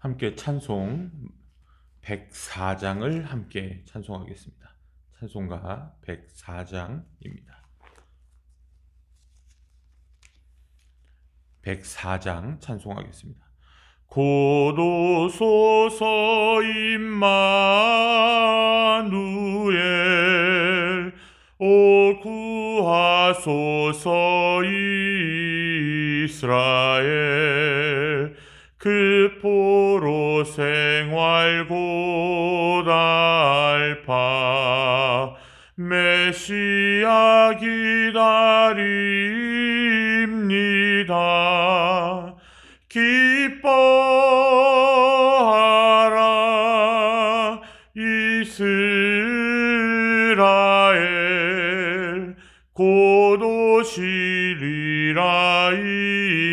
함께 찬송 104장을 함께 찬송하겠습니다. 찬송가 104장입니다. 104장 찬송하겠습니다. 곧 오소서 임마누엘, 오 구하소서 이스라엘. 그 포로 생활 곧 알파, 메시아 기다립니다. 기뻐하라 이스라엘, 곧 오시리라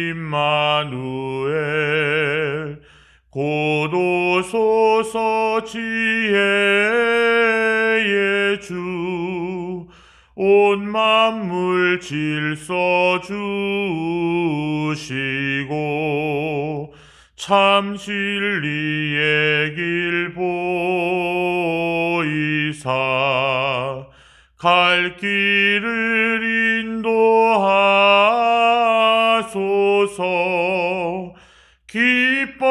임마누엘. 곧 오소서 지혜의 주, 온 만물 질서 주시고 참 진리의 길 보이사 갈 길을 인도하소서. 기뻐하라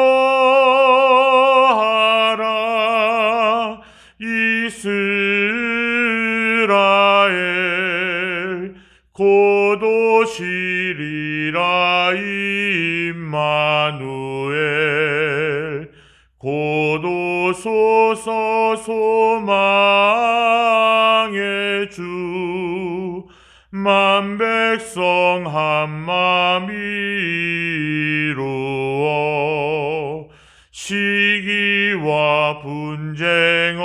이스라엘, 곧 오시리라 임마누엘. 곧 오소서 소망의 주, 만 백성 한마음 이루어 시기와 분쟁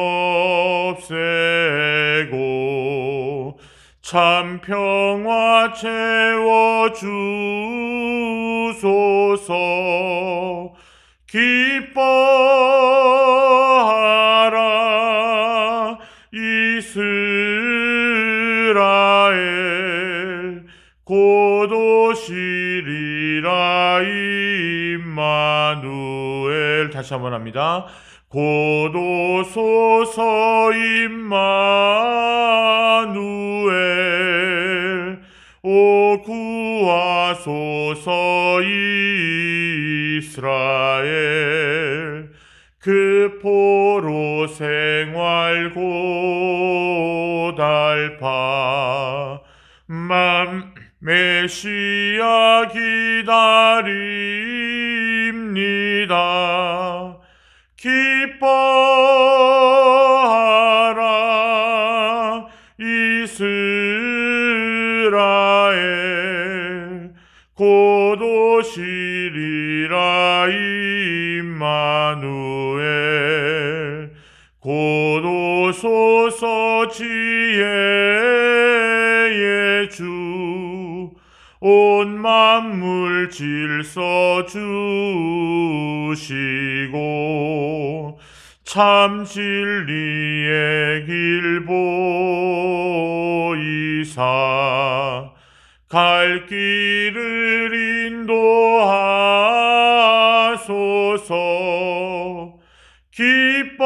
없애고 참 평화 채워 주소서. 기뻐하라 이스라엘, 곧 오시리라 임마누엘. 다시 한번 합니다. 곧 오소서 임마누엘, 오 구하소서 이스라엘. 그 포로 생활 곧 알파, 메시아 기다립니다. 기뻐하라 이스라엘, 곧 오시리라 임마누엘. 곧 오소서 지혜의 주, 온 만물 질서 주시고 참 진리의 길 보이사 갈 길을 인도하소서. 기뻐하라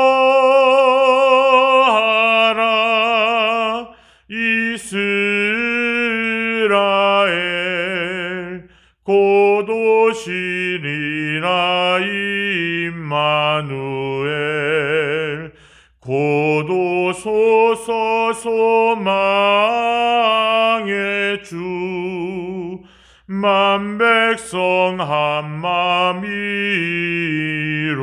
이스라엘, 곧 오시리라 임마누엘. 곧 오소서 소망의 주, 만 백성 한마음 이루어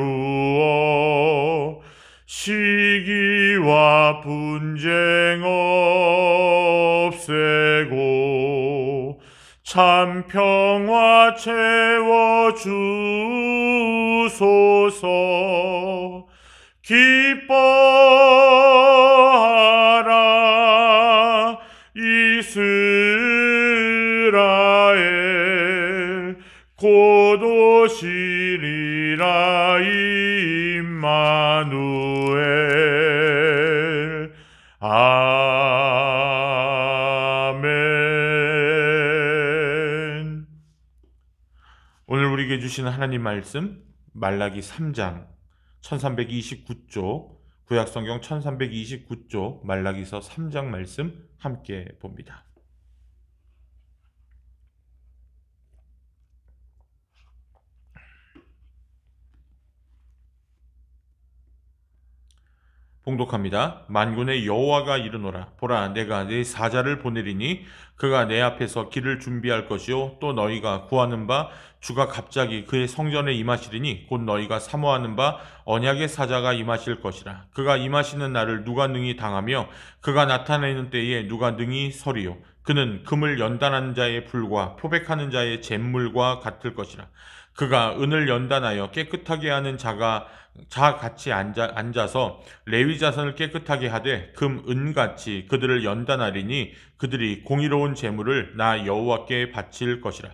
시기와 분쟁 없애고 참 평화 채워 주소서. 기뻐하라 이스라엘, 곧 오시리라 임마누엘. 아멘. 오늘 우리에게 주시는 하나님 말씀 말라기 3장 1329쪽, 구약성경 1329쪽 말라기서 3장 말씀 함께 봅니다. 봉독합니다. 만군의 여호와가 이르노라. 보라, 내가 내 사자를 보내리니 그가 내 앞에서 길을 준비할 것이요 또 너희가 구하는 바 주가 갑자기 그의 성전에 임하시리니 곧 너희가 사모하는 바 언약의 사자가 임하실 것이라. 그가 임하시는 날을 누가 능히 당하며 그가 나타내는 때에 누가 능히 서리요. 그는 금을 연단하는 자의 불과 표백하는 자의 잿물과 같을 것이라. 그가 은을 연단하여 깨끗하게 하는 자같이 앉아서 레위 자손을 깨끗하게 하되 금 은같이 그들을 연단하리니 그들이 공의로운 제물을 나 여호와께 바칠 것이라.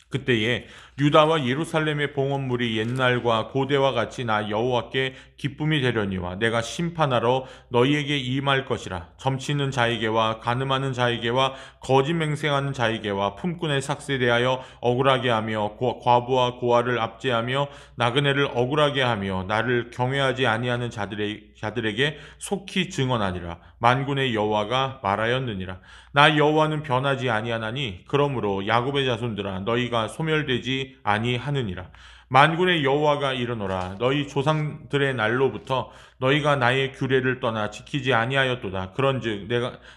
그때에 유다와 예루살렘의 봉헌물이 옛날과 고대와 같이 나 여호와께 기쁨이 되려니와 내가 심판하러 너희에게 임할 것이라. 점치는 자에게와 간음하는 자에게와 거짓 맹세하는 자에게와 품꾼의 삭스에 대하여 억울하게 하며 과부와 고아를 압제하며 나그네를 억울하게 하며 나를 경외하지 아니하는 자들에게 속히 증언하니라. 만군의 여호와가 말하였느니라. 나 여호와는 변하지 아니하나니 그러므로 야곱의 자손들아 너희가 소멸되지 아니하느니라. 만군의 여호와가 이르노라. 너희 조상들의 날로부터 너희가 나의 규례를 떠나 지키지 아니하였도다. 그런즉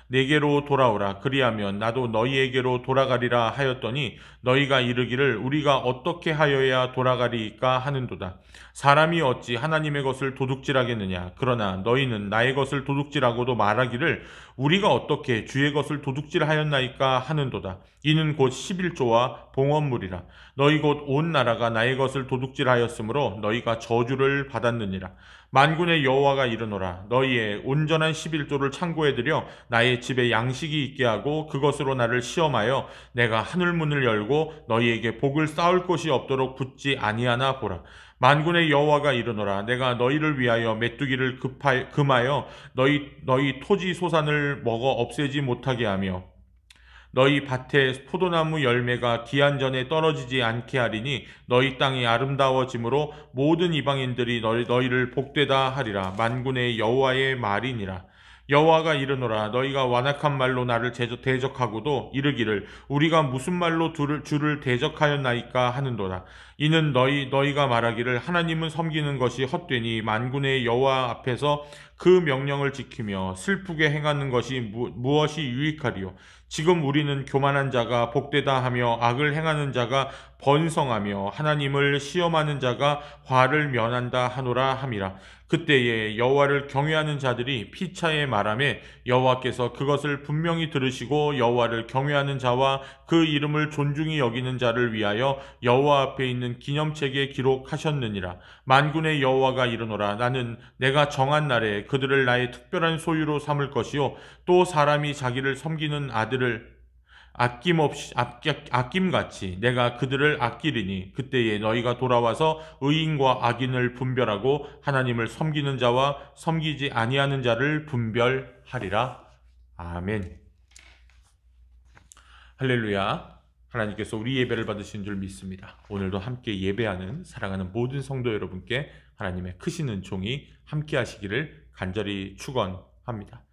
내게로 돌아오라. 그리하면 나도 너희에게로 돌아가리라 하였더니 너희가 이르기를 우리가 어떻게 하여야 돌아가리까 하는도다. 사람이 어찌 하나님의 것을 도둑질하겠느냐. 그러나 너희는 나의 것을 도둑질하고도 말하기를 우리가 어떻게 주의 것을 도둑질하였나이까 하는도다. 이는 곧 11조와 봉헌물이라. 너희 곧 온 나라가 나의 것을 도둑질하였으므로 너희가 저주를 받았느니라. 만군의 여호와가 이르노라. 너희의 온전한 11조를 창고에 들여 나의 집에 양식이 있게 하고 그것으로 나를 시험하여 내가 하늘문을 열고 너희에게 복을 쌓을 곳이 없도록 붙지 아니하나 보라. 만군의 여호와가 이르노라. 내가 너희를 위하여 메뚜기를 금하여 너희 토지 소산을 먹어 없애지 못하게 하며 너희 밭에 포도나무 열매가 기한 전에 떨어지지 않게 하리니 너희 땅이 아름다워짐으로 모든 이방인들이 너희를 복되다 하리라. 만군의 여호와의 말이니라. 여호와가 이르노라. 너희가 완악한 말로 나를 대적하고도 이르기를 우리가 무슨 말로 주를 대적하였나이까 하는도다. 이는 너희가 말하기를 하나님은 섬기는 것이 헛되니 만군의 여호와 앞에서 그 명령을 지키며 슬프게 행하는 것이 무엇이 유익하리요. 지금 우리는 교만한 자가 복되다 하며 악을 행하는 자가 번성하며 하나님을 시험하는 자가 화를 면한다 하노라 함이라. 그때에 여호와를 경외하는 자들이 피차에 말하매 여호와께서 그것을 분명히 들으시고 여호와를 경외하는 자와 그 이름을 존중히 여기는 자를 위하여 여호와 앞에 있는 기념책에 기록하셨느니라. 만군의 여호와가 이르노라. 나는 내가 정한 날에 그들을 나의 특별한 소유로 삼을 것이요 또 사람이 자기를 섬기는 아들을 아낌같이 내가 그들을 아끼리니 그때에 너희가 돌아와서 의인과 악인을 분별하고 하나님을 섬기는 자와 섬기지 아니하는 자를 분별하리라. 아멘. 할렐루야. 하나님께서 우리 예배를 받으신 줄 믿습니다. 오늘도 함께 예배하는 사랑하는 모든 성도 여러분께 하나님의 크신 은총이 함께 하시기를 간절히 축원합니다.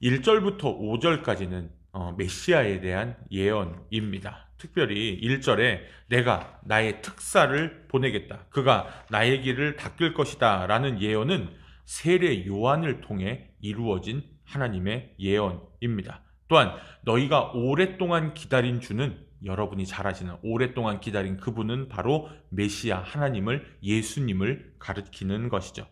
1절부터 5절까지는 메시아에 대한 예언입니다. 특별히 1절에 내가 나의 특사를 보내겠다. 그가 나의 길을 닦을 것이다. 라는 예언은 세례 요한을 통해 이루어진 하나님의 예언입니다. 또한 너희가 오랫동안 기다린 주는 여러분이 잘 아시는 오랫동안 기다린 그분은 바로 메시아 하나님을 예수님을 가리키는 것이죠.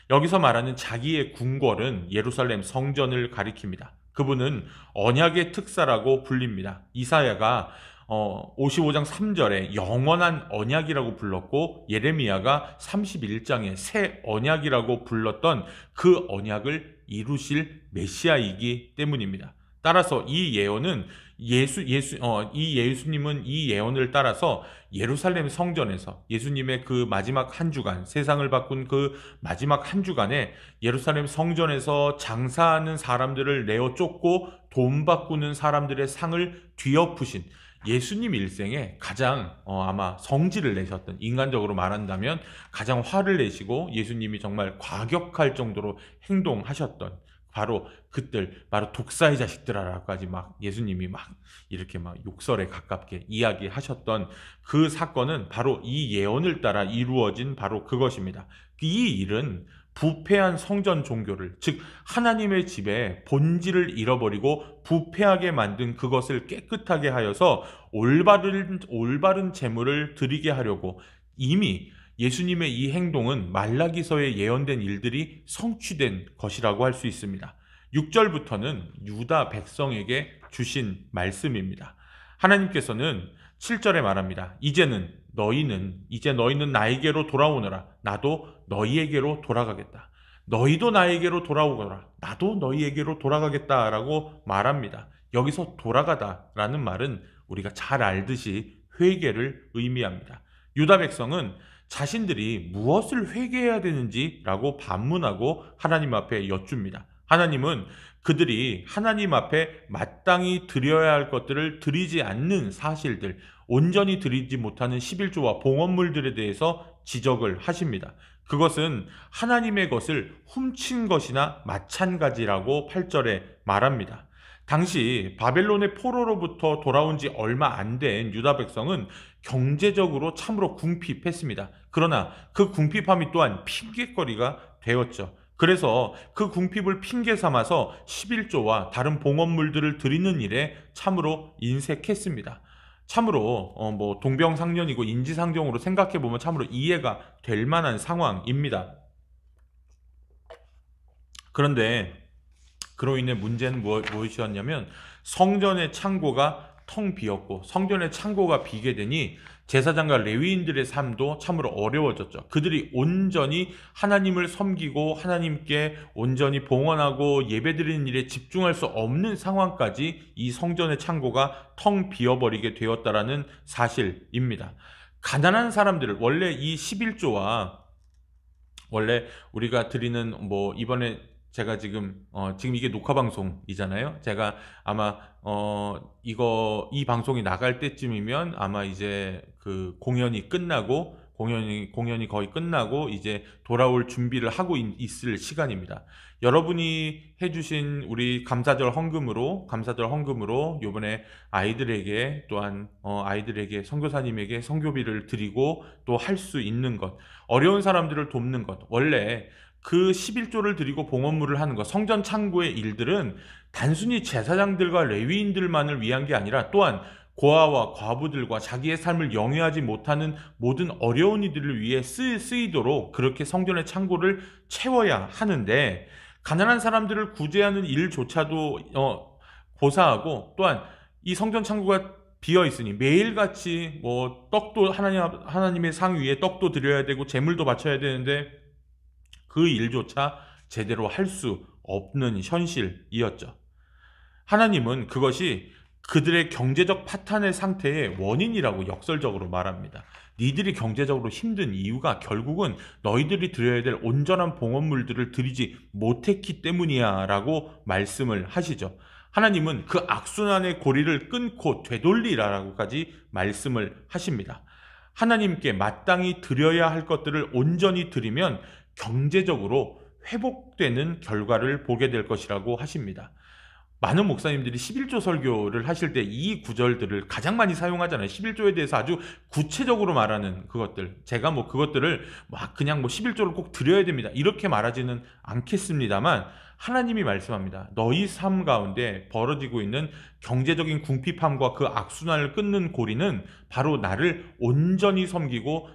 여기서 말하는 자기의 궁궐은 예루살렘 성전을 가리킵니다. 그분은 언약의 특사라고 불립니다. 이사야가 55장 3절에 영원한 언약이라고 불렀고 예레미야가 31장에 새 언약이라고 불렀던 그 언약을 이루실 메시아이기 때문입니다. 따라서 이 예언은 예수님은 이 예언을 따라서 예루살렘 성전에서 예수님의 그 마지막 한 주간, 세상을 바꾼 그 마지막 한 주간에 예루살렘 성전에서 장사하는 사람들을 내어 쫓고 돈 바꾸는 사람들의 상을 뒤엎으신 예수님 일생에 가장 아마 성질을 내셨던, 인간적으로 말한다면 가장 화를 내시고 예수님이 정말 과격할 정도로 행동하셨던 바로 그들, 바로 독사의 자식들아라까지 막 예수님이 막 이렇게 막 욕설에 가깝게 이야기하셨던 그 사건은 바로 이 예언을 따라 이루어진 바로 그것입니다. 이 일은 부패한 성전 종교를, 즉 하나님의 집의 본질을 잃어버리고 부패하게 만든 그것을 깨끗하게 하여서 올바른 제물을 드리게 하려고, 이미 예수님의 이 행동은 말라기서에 예언된 일들이 성취된 것이라고 할 수 있습니다. 6절부터는 유다 백성에게 주신 말씀입니다. 하나님께서는 7절에 말합니다. 이제 너희는 나에게로 돌아오너라. 나도 너희에게로 돌아가겠다. 너희도 나에게로 돌아오거라. 나도 너희에게로 돌아가겠다라고 말합니다. 여기서 돌아가다라는 말은 우리가 잘 알듯이 회개를 의미합니다. 유다 백성은 자신들이 무엇을 회개해야 되는지라고 반문하고 하나님 앞에 여쭙니다. 하나님은 그들이 하나님 앞에 마땅히 드려야 할 것들을 드리지 않는 사실들, 온전히 드리지 못하는 11조와 봉헌물들에 대해서 지적을 하십니다. 그것은 하나님의 것을 훔친 것이나 마찬가지라고 8절에 말합니다. 당시 바벨론의 포로로부터 돌아온 지 얼마 안 된 유다 백성은 경제적으로 참으로 궁핍했습니다. 그러나 그 궁핍함이 또한 핑계거리가 되었죠. 그래서 그 궁핍을 핑계 삼아서 11조와 다른 봉헌물들을 드리는 일에 참으로 인색했습니다. 참으로 동병상련이고 인지상정으로 생각해보면 참으로 이해가 될 만한 상황입니다. 그런데 그로 인해 문제는 무엇이었냐면 성전의 창고가 텅 비었고, 성전의 창고가 비게 되니 제사장과 레위인들의 삶도 참으로 어려워졌죠. 그들이 온전히 하나님을 섬기고 하나님께 온전히 봉헌하고 예배드리는 일에 집중할 수 없는 상황까지 이 성전의 창고가 텅 비어버리게 되었다라는 사실입니다. 가난한 사람들을, 원래 이 11조와 원래 우리가 드리는 이번에 제가 지금 이게 녹화 방송이잖아요. 제가 아마 이 방송이 나갈 때쯤이면 아마 이제 그 공연이 거의 끝나고 이제 돌아올 준비를 하고 있을 시간입니다. 여러분이 해주신 우리 감사절 헌금으로 요번에 아이들에게, 또한 아이들에게, 선교사님에게 선교비를 드리고 또 할 수 있는 것, 어려운 사람들을 돕는 것, 원래 그 11조를 드리고 봉헌물을 하는 것, 성전 창고의 일들은 단순히 제사장들과 레위인들만을 위한 게 아니라 또한 고아와 과부들과 자기의 삶을 영위하지 못하는 모든 어려운 이들을 위해 쓰이도록 그렇게 성전의 창고를 채워야 하는데, 가난한 사람들을 구제하는 일조차도 고사하고, 또한 이 성전 창고가 비어 있으니 매일같이 떡도 하나님의 상 위에 떡도 드려야 되고 제물도 바쳐야 되는데 그 일조차 제대로 할 수 없는 현실이었죠. 하나님은 그것이 그들의 경제적 파탄의 상태의 원인이라고 역설적으로 말합니다. 니들이 경제적으로 힘든 이유가 결국은 너희들이 드려야 될 온전한 봉헌물들을 드리지 못했기 때문이야 라고 말씀을 하시죠. 하나님은 그 악순환의 고리를 끊고 되돌리라라고까지 말씀을 하십니다. 하나님께 마땅히 드려야 할 것들을 온전히 드리면 경제적으로 회복되는 결과를 보게 될 것이라고 하십니다. 많은 목사님들이 11조 설교를 하실 때 이 구절들을 가장 많이 사용하잖아요. 11조에 대해서 아주 구체적으로 말하는 그것들. 제가 그것들을 그냥 11조를 꼭 드려야 됩니다, 이렇게 말하지는 않겠습니다만, 하나님이 말씀합니다. 너희 삶 가운데 벌어지고 있는 경제적인 궁핍함과 그 악순환을 끊는 고리는 바로 나를 온전히 섬기고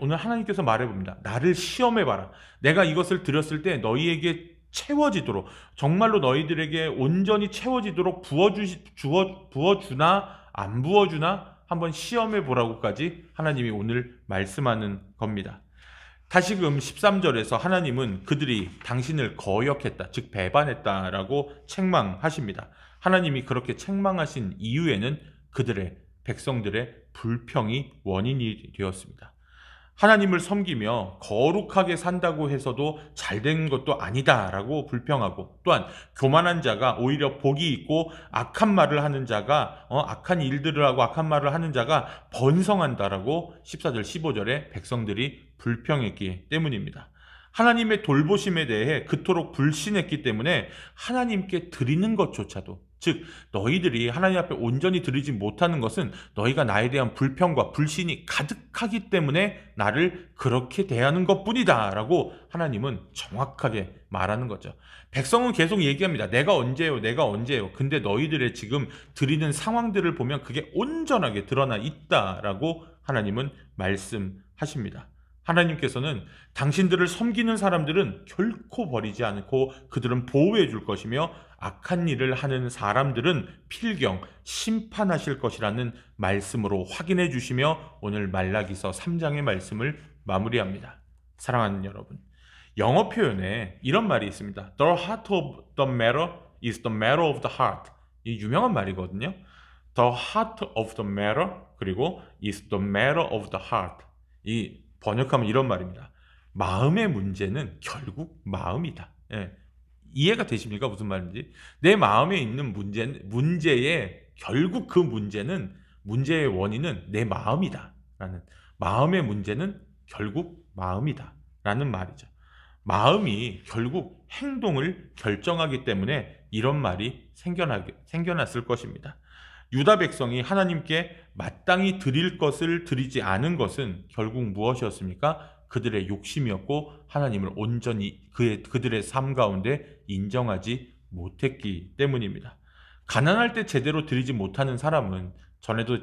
오늘 하나님께서 말해봅니다. 나를 시험해봐라. 내가 이것을 드렸을 때 너희에게 채워지도록, 정말로 너희들에게 온전히 채워지도록 부어주나 안 부어주나 한번 시험해 보라고까지 하나님이 오늘 말씀하는 겁니다. 다시금 13절에서 하나님은 그들이 당신을 거역했다, 즉 배반했다라고 책망하십니다. 하나님이 그렇게 책망하신 이유에는 그들의 백성들의 불평이 원인이 되었습니다. 하나님을 섬기며 거룩하게 산다고 해서도 잘 된 것도 아니다라고 불평하고, 또한 교만한 자가 오히려 복이 있고 악한 말을 하는 자가 악한 일들을 하고 악한 말을 하는 자가 번성한다라고 14절 15절에 백성들이 불평했기 때문입니다. 하나님의 돌보심에 대해 그토록 불신했기 때문에 하나님께 드리는 것조차도, 즉 너희들이 하나님 앞에 온전히 드리지 못하는 것은 너희가 나에 대한 불평과 불신이 가득하기 때문에 나를 그렇게 대하는 것뿐이다 라고 하나님은 정확하게 말하는 거죠. 백성은 계속 얘기합니다. 내가 언제요? 내가 언제요? 근데 너희들의 지금 드리는 상황들을 보면 그게 온전하게 드러나 있다라고 하나님은 말씀하십니다. 하나님께서는 당신들을 섬기는 사람들은 결코 버리지 않고 그들은 보호해 줄 것이며 악한 일을 하는 사람들은 필경 심판하실 것이라는 말씀으로 확인해 주시며 오늘 말라기서 3장의 말씀을 마무리합니다. 사랑하는 여러분, 영어 표현에 이런 말이 있습니다. The heart of the matter is the matter of the heart. 이 유명한 말이거든요. The heart of the matter 그리고 is the matter of the heart. 이 번역하면 이런 말입니다. 마음의 문제는 결국 마음이다. 예. 이해가 되십니까? 무슨 말인지. 내 마음에 있는 문제의 결국 그 문제의 원인은 내 마음이다. 라는, 마음의 문제는 결국 마음이다. 라는 말이죠. 마음이 결국 행동을 결정하기 때문에 이런 말이 생겨났을 것입니다. 유다 백성이 하나님께 마땅히 드릴 것을 드리지 않은 것은 결국 무엇이었습니까? 그들의 욕심이었고 하나님을 온전히 그들의 삶 가운데 인정하지 못했기 때문입니다. 가난할 때 제대로 드리지 못하는 사람은, 전에도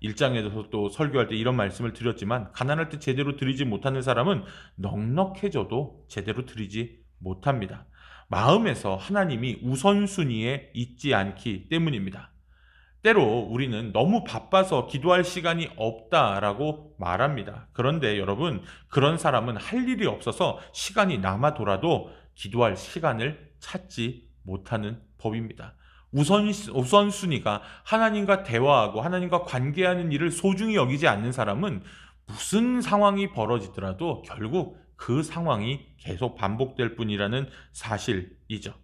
1장에서 또 설교할 때 이런 말씀을 드렸지만, 가난할 때 제대로 드리지 못하는 사람은 넉넉해져도 제대로 드리지 못합니다. 마음에서 하나님이 우선순위에 있지 않기 때문입니다. 때로 우리는 너무 바빠서 기도할 시간이 없다라고 말합니다. 그런데 여러분, 그런 사람은 할 일이 없어서 시간이 남아 돌아도 기도할 시간을 찾지 못하는 법입니다. 우선순위가 하나님과 대화하고 하나님과 관계하는 일을 소중히 여기지 않는 사람은 무슨 상황이 벌어지더라도 결국 그 상황이 계속 반복될 뿐이라는 사실이죠.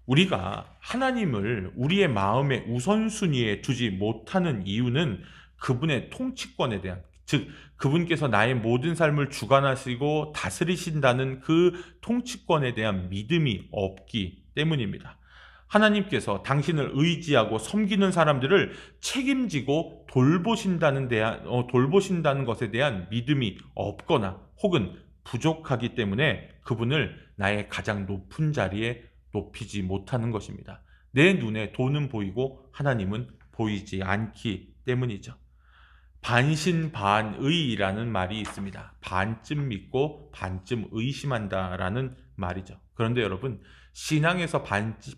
우리가 하나님을 우리의 마음의 우선순위에 두지 못하는 이유는 그분의 통치권에 대한, 즉 그분께서 나의 모든 삶을 주관하시고 다스리신다는 그 통치권에 대한 믿음이 없기 때문입니다. 하나님께서 당신을 의지하고 섬기는 사람들을 책임지고 돌보신다는 것에 대한 믿음이 없거나 혹은 부족하기 때문에 그분을 나의 가장 높은 자리에 높이지 못하는 것입니다. 내 눈에 돈은 보이고 하나님은 보이지 않기 때문이죠. 반신반의라는 말이 있습니다. 반쯤 믿고 반쯤 의심한다라는 말이죠. 그런데 여러분, 신앙에서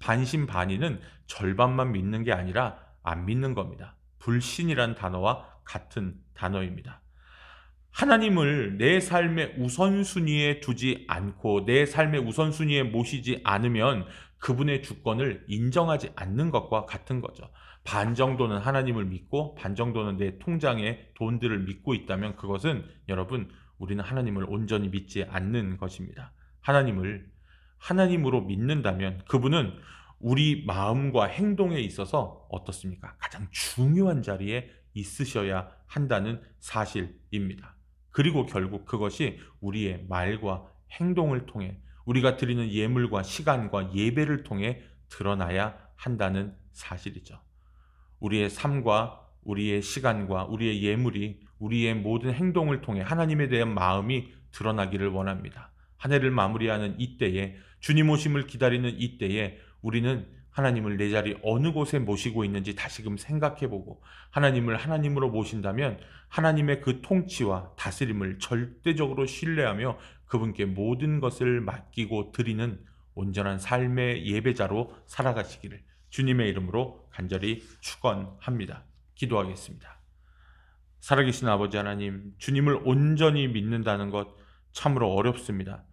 반신반의는 절반만 믿는 게 아니라 안 믿는 겁니다. 불신이란 단어와 같은 단어입니다. 하나님을 내 삶의 우선순위에 두지 않고 내 삶의 우선순위에 모시지 않으면 그분의 주권을 인정하지 않는 것과 같은 거죠. 반 정도는 하나님을 믿고 반 정도는 내 통장에 돈들을 믿고 있다면 그것은 여러분, 우리는 하나님을 온전히 믿지 않는 것입니다. 하나님을 하나님으로 믿는다면 그분은 우리 마음과 행동에 있어서 어떻습니까? 가장 중요한 자리에 있으셔야 한다는 사실입니다. 그리고 결국 그것이 우리의 말과 행동을 통해, 우리가 드리는 예물과 시간과 예배를 통해 드러나야 한다는 사실이죠. 우리의 삶과 우리의 시간과 우리의 예물이 우리의 모든 행동을 통해 하나님에 대한 마음이 드러나기를 원합니다. 한 해를 마무리하는 이때에, 주님 오심을 기다리는 이때에 우리는 하나님을 내 자리 어느 곳에 모시고 있는지 다시금 생각해보고, 하나님을 하나님으로 모신다면 하나님의 그 통치와 다스림을 절대적으로 신뢰하며 그분께 모든 것을 맡기고 드리는 온전한 삶의 예배자로 살아가시기를 주님의 이름으로 간절히 축원합니다. 기도하겠습니다. 살아계신 아버지 하나님, 주님을 온전히 믿는다는 것 참으로 어렵습니다.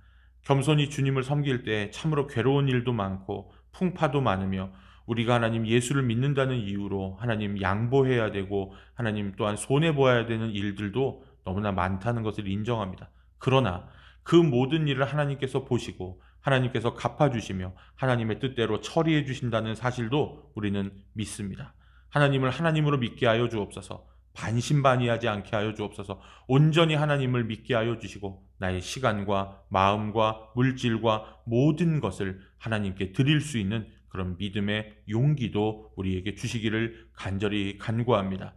겸손히 주님을 섬길 때 참으로 괴로운 일도 많고 풍파도 많으며, 우리가 하나님 예수를 믿는다는 이유로 하나님 양보해야 되고 하나님 또한 손해보아야 되는 일들도 너무나 많다는 것을 인정합니다. 그러나 그 모든 일을 하나님께서 보시고 하나님께서 갚아주시며 하나님의 뜻대로 처리해 주신다는 사실도 우리는 믿습니다. 하나님을 하나님으로 믿게 하여 주옵소서. 반신반의하지 않게 하여 주옵소서. 온전히 하나님을 믿게 하여 주시고 나의 시간과 마음과 물질과 모든 것을 하나님께 드릴 수 있는 그런 믿음의 용기도 우리에게 주시기를 간절히 간구합니다.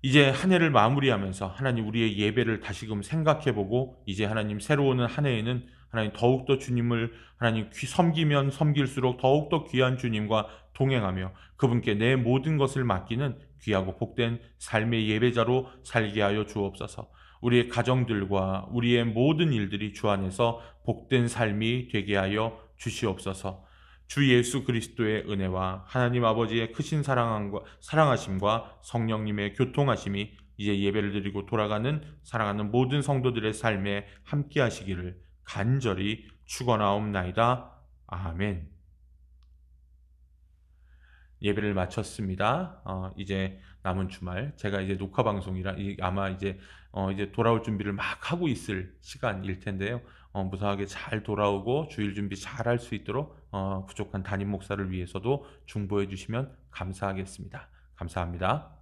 이제 한 해를 마무리하면서 하나님 우리의 예배를 다시금 생각해보고 이제 하나님 새로 오는 한 해에는 하나님 더욱더 주님을 하나님 섬기면 섬길수록 더욱더 귀한 주님과 동행하며 그분께 내 모든 것을 맡기는 귀하고 복된 삶의 예배자로 살게 하여 주옵소서. 우리의 가정들과 우리의 모든 일들이 주 안에서 복된 삶이 되게 하여 주시옵소서. 주 예수 그리스도의 은혜와 하나님 아버지의 크신 사랑하심과 성령님의 교통하심이 이제 예배를 드리고 돌아가는 사랑하는 모든 성도들의 삶에 함께 하시기를 간절히 축원하옵나이다. 아멘. 예배를 마쳤습니다. 이제 남은 주말 제가 이제 녹화 방송이라 아마 이제 돌아올 준비를 막 하고 있을 시간일 텐데요. 무사하게 잘 돌아오고 주일 준비 잘 할 수 있도록 부족한 담임 목사를 위해서도 중보해 주시면 감사하겠습니다. 감사합니다.